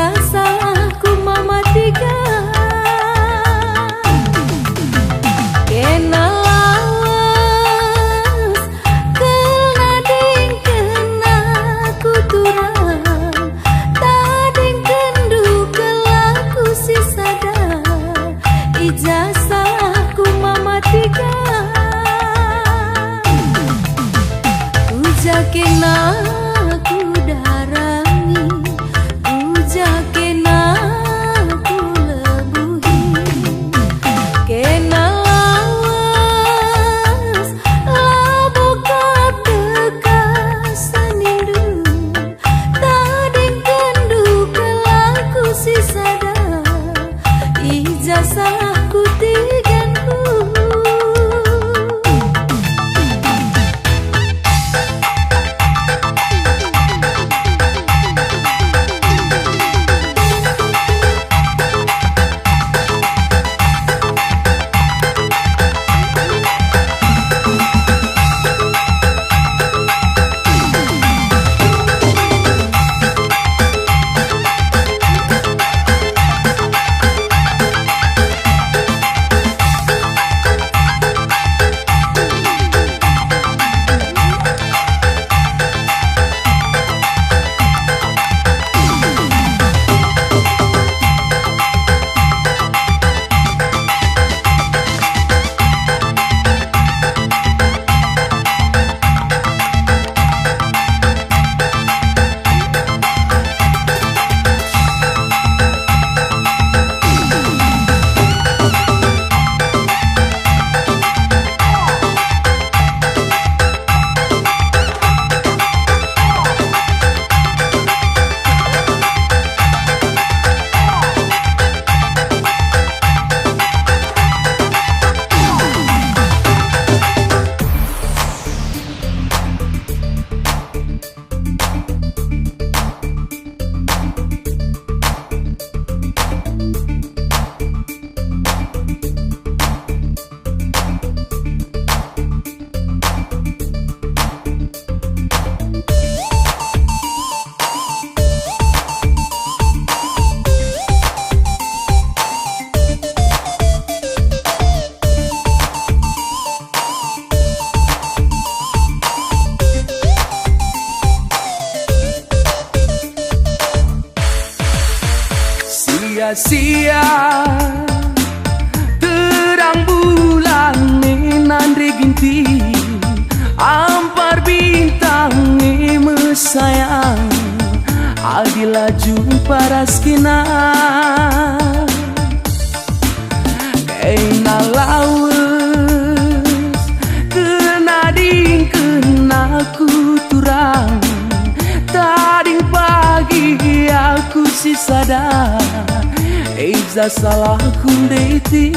ijazah ku mama tiga kena lawas kena ding kena kuturang tading kendu kelaku si sadar ijazah ku mama tiga uja kena ijazahku tiganku sia-sia terang bulan menandre ginti ampar bintang mesayang adilah jumpa raskina kena lawas kena ding kena kuturang tading pagi aku si sadar ijazah salah kundeti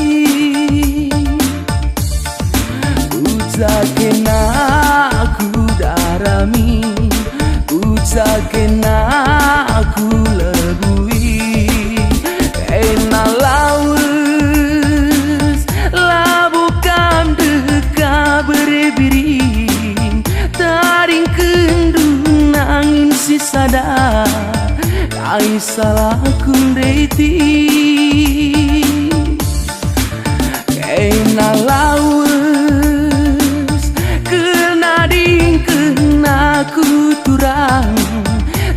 uja kena aku darami uja kena aku lebui kena lawas labukan deka berebiring taring kendung nangin si sadar ai salah kundeti kena lawas kena ding kena kuturang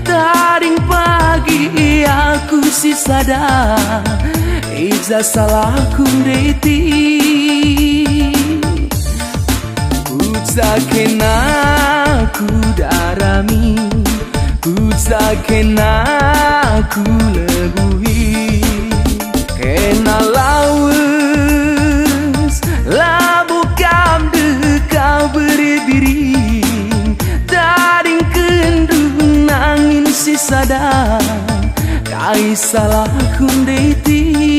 taring pagi aku si sadar ijazah salah kundeti uja kena ku darami uja kena ku lebui kena lawas labukam dekau berebiring tading kendung nangin si sadar kai salah kundeti